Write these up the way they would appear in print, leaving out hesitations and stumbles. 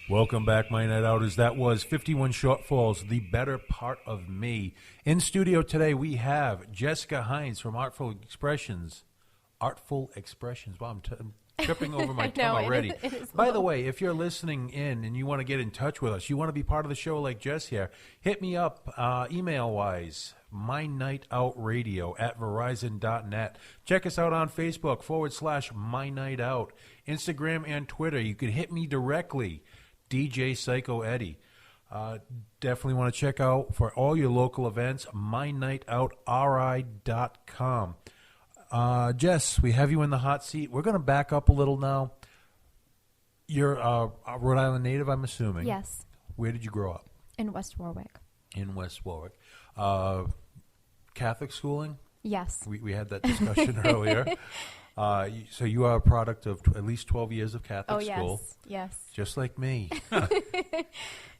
Welcome back, my night outers. That was 51 Shortfalls, The Better Part of Me. In studio today, we have Jessica Hines from Artful Expressions. Artful Expressions. Wow, I'm tripping over my tongue already. By the way, if you're listening in and you want to get in touch with us, you want to be part of the show like Jess here, hit me up email-wise, MyNightOutRadio@Verizon.net. Check us out on Facebook /MyNightOut. Instagram and Twitter. You can hit me directly. DJ Psyco Eddie. Definitely want to check out for all your local events, MyNightOutRI.com. Jess, we have you in the hot seat. We're going to back up a little now. You're a Rhode Island native, I'm assuming. Yes. Where did you grow up? In West Warwick. In West Warwick. Catholic schooling? Yes. We had that discussion earlier. So you are a product of at least 12 years of Catholic school. Yes. Just like me.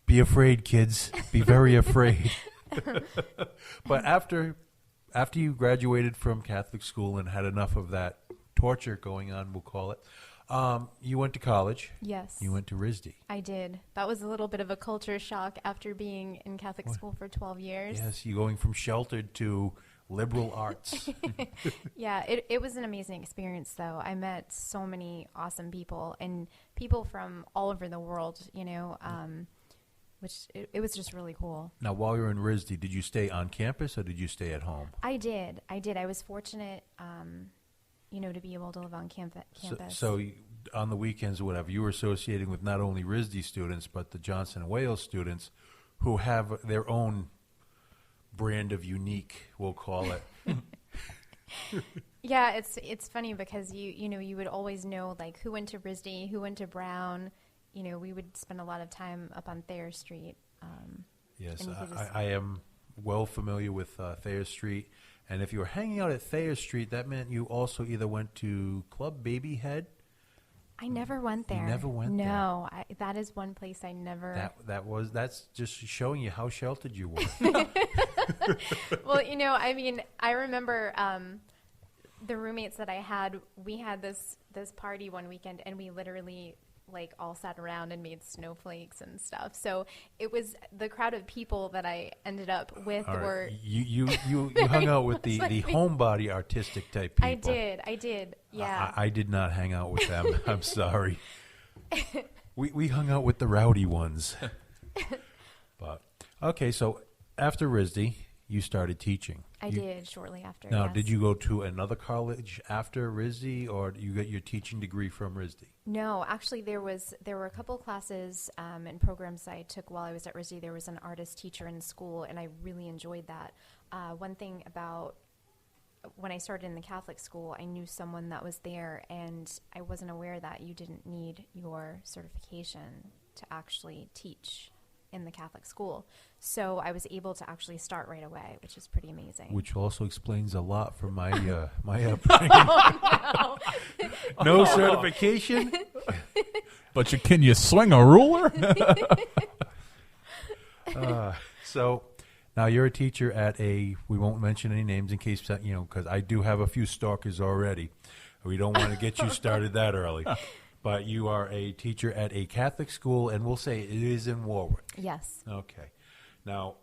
Be afraid, kids. Be very afraid. But after you graduated from Catholic school and had enough of that torture going on, we'll call it, you went to college. Yes. You went to RISD. I did. That was a little bit of a culture shock after being in Catholic school for 12 years. Yes, you going from sheltered to liberal arts. Yeah, it was an amazing experience, though. I met so many awesome people and people from all over the world, which it was just really cool. Now, while you were in RISD, did you stay on campus or did you stay at home? I did. I was fortunate, to be able to live on campus. So on the weekends or whatever, you were associating with not only RISD students, but the Johnson and Wales students who have their own brand of unique, we'll call it. Yeah, it's funny because you would always know like who went to RISD, who went to Brown. We would spend a lot of time up on Thayer Street. Yes, I am well familiar with Thayer Street. And if you were hanging out at Thayer Street, that meant you also either went to Club Babyhead. I never went there. You never went there? No, that is one place I never. That's just showing you how sheltered you were. Well, I remember the roommates that I had. We had this party one weekend, and we literally all sat around and made snowflakes and stuff. So it was the crowd of people that I ended up with were. You hung out with the homebody artistic type people. I did. Yeah. I did not hang out with them. I'm sorry. We hung out with the rowdy ones. But okay, so after RISD, you started teaching. I did shortly after. Now, yes. Did you go to another college after RISD, or you got your teaching degree from RISD? No, actually, there were a couple classes and programs I took while I was at RISD. There was an artist teacher in school, and I really enjoyed that. One thing about when I started in the Catholic school, I knew someone that was there, and I wasn't aware that you didn't need your certification to actually teach in the Catholic school. So I was able to actually start right away, which is pretty amazing. Which also explains a lot from my my upbringing. Oh, no. No certification? But can you swing a ruler? So now you're a teacher at we won't mention any names in case, because I do have a few stalkers already. We don't want to get you started that early. But you are a teacher at a Catholic school, and we'll say it is in Warwick. Yes. Okay. Now,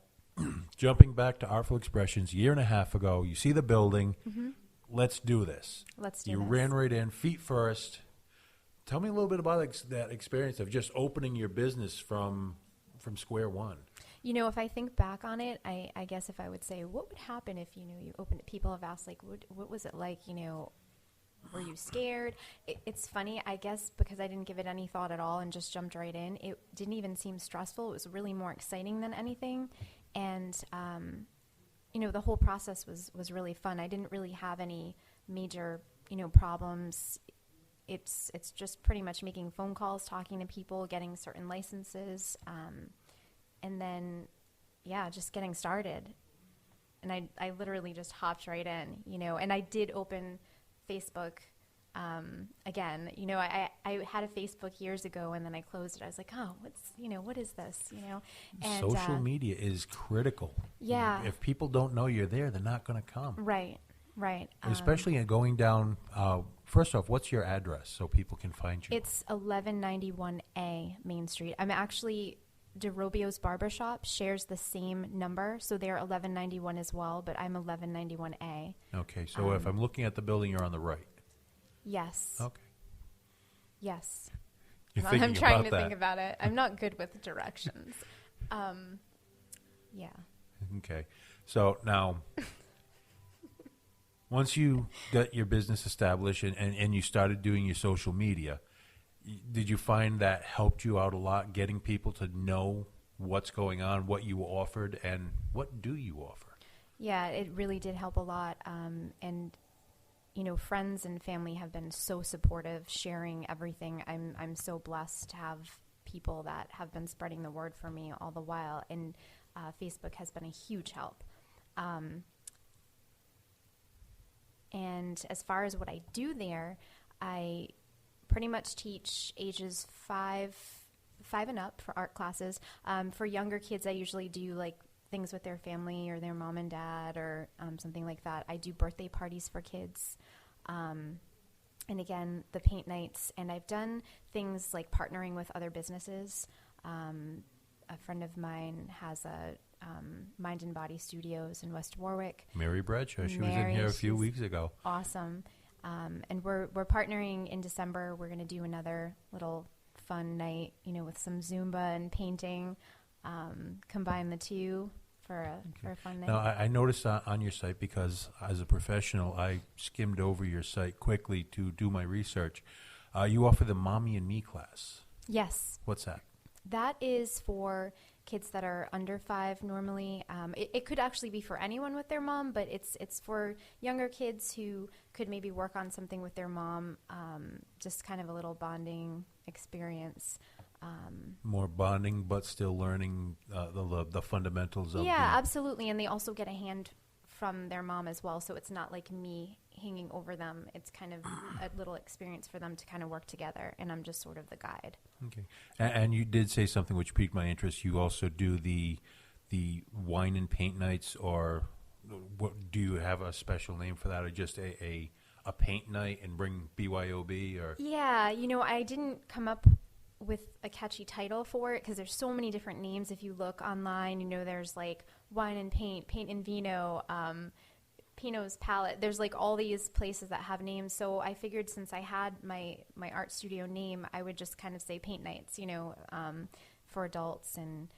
jumping back to Artful Expressions, a year and a half ago, you see the building. Mm-hmm. Let's do this. You ran right in, feet first. Tell me a little bit about that experience of just opening your business from square one. If I think back on it, I guess if I would say, what would happen if, you opened it, people have asked, what was it like, were you scared? It's funny, I guess, because I didn't give it any thought at all and just jumped right in. It didn't even seem stressful. It was really more exciting than anything. And, the whole process was really fun. I didn't really have any major, problems. It's just pretty much making phone calls, talking to people, getting certain licenses, and then, just getting started. And I literally just hopped right in, and I did open Facebook again. I had a Facebook years ago, and then I closed it. I was like, oh, what is this? And social media is critical. Yeah. If people don't know you're there, they're not going to come. Right. Right. Especially in going down. First off, what's your address so people can find you? It's 1191A Main Street. I'm actually, DeRobio's Barbershop shares the same number, so they're 1191 as well, but I'm 1191A. Okay, so if I'm looking at the building, you're on the right. Yes. Okay. Yes. You're I'm thinking trying about to that. think about it. I'm not good with directions. Yeah. Okay. So now, once you got your business established and you started doing your social media, did you find that helped you out a lot, getting people to know what's going on, what you offered, and what do you offer? Yeah, it really did help a lot. And, friends and family have been so supportive, sharing everything. I'm so blessed to have people that have been spreading the word for me all the while. And Facebook has been a huge help. And as far as what I do there, I pretty much teach ages five and up for art classes. For younger kids, I usually do like things with their family or their mom and dad or something like that. I do birthday parties for kids. And again, the paint nights. And I've done things like partnering with other businesses. A friend of mine has a Mind and Body Studios in West Warwick. Mary Bradshaw, she was in here a few weeks ago. Awesome. And we're partnering in December. We're going to do another little fun night, with some Zumba and painting. Combine the two for a fun night. Now, I noticed on your site, because as a professional, I skimmed over your site quickly to do my research. You offer the Mommy and Me class. Yes. What's that? That is for kids that are under 5 normally. It could actually be for anyone with their mom, but it's for younger kids who could maybe work on something with their mom, just kind of a little bonding experience. More bonding, but still learning the fundamentals of Yeah, absolutely. And they also get a hand from their mom as well, so it's not like me hanging over them. It's kind of a little experience for them to kind of work together, and I'm just sort of the guide. Okay. And you did say something which piqued my interest. You also do the wine and paint nights, or what, do you have a special name for that, or just a paint night and bring BYOB? Or Yeah, I didn't come up with a catchy title for it because there's so many different names. If you look online, there's like wine and paint and vino, Pino's Palette. There's like all these places that have names. So I figured since I had my art studio name, I would just kind of say paint nights, for adults, and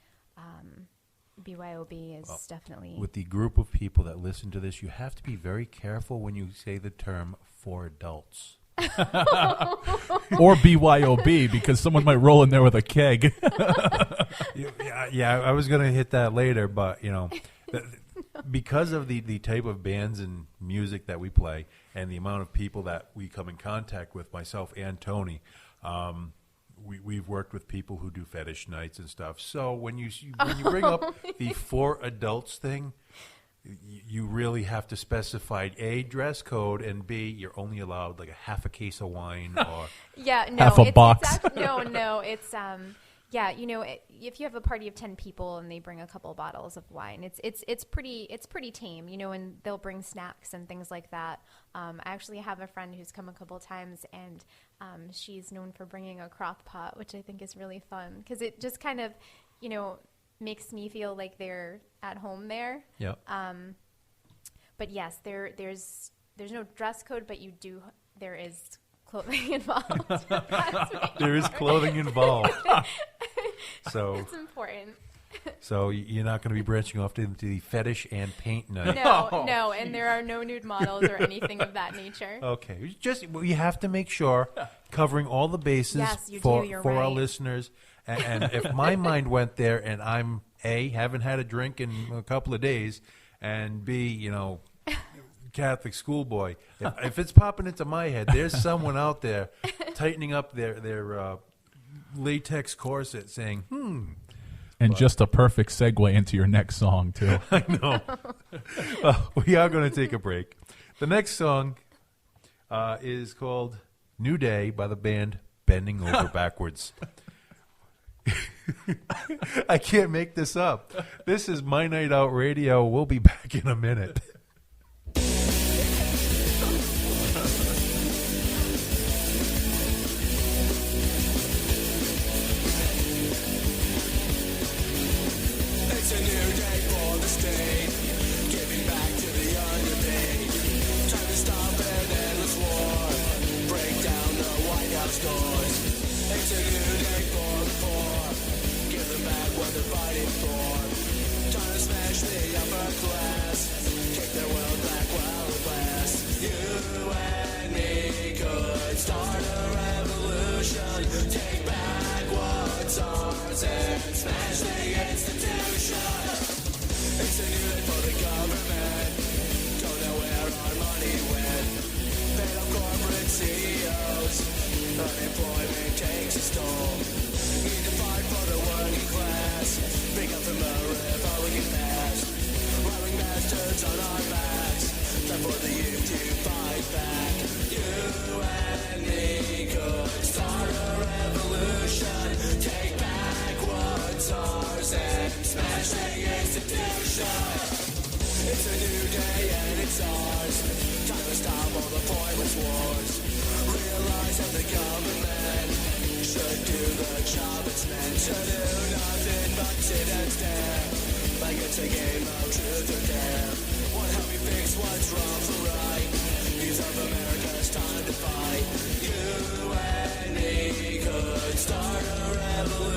BYOB is definitely. With the group of people that listen to this, you have to be very careful when you say the term for adults. Or BYOB, because someone might roll in there with a keg. Yeah, I was going to hit that later, but because of the type of bands and music that we play and the amount of people that we come in contact with, myself and Tony, we've worked with people who do fetish nights and stuff. So when you bring up the for adults thing, you really have to specify A, dress code, and B, you're only allowed like a half a case of wine or yeah, no, half a box. It's if you have a party of 10 people and they bring a couple of bottles of wine, it's pretty tame, and they'll bring snacks and things like that. I actually have a friend who's come a couple of times, and she's known for bringing a crock pot, which I think is really fun because it just kind of, makes me feel like they're at home there. Yeah. But yes, there's no dress code, but there is clothing involved. There is clothing involved. So it's important. So you're not going to be branching off into the fetish and paint night. No, and there are no nude models or anything of that nature. Okay, we have to make sure covering all the bases Yes, for you're our right. listeners. And if my mind went there, and I'm A, haven't had a drink in a couple of days, and B, Catholic schoolboy, if it's popping into my head, there's someone out there tightening up their latex corset, saying, And just a perfect segue into your next song, too. I know. We are going to take a break. The next song is called New Day by the band Bending Over Backwards. I can't make this up. This is My Night Out Radio. We'll be back in a minute. Unemployment takes its toll. Need to fight for the working class. Pick up from a Republican past. Wearing bastards on our backs. Time for the youth to fight back. You and me could start a revolution. Take back what's ours and smash the institution. It's a new day and it's ours. Time to stop all the pointless wars. Realize that the government should do the job it's meant to do. Nothing but sit and stare, like it's a game of truth or dare. What help you fix what's wrong for right? Youth of America's time to fight. You and me could start a revolution.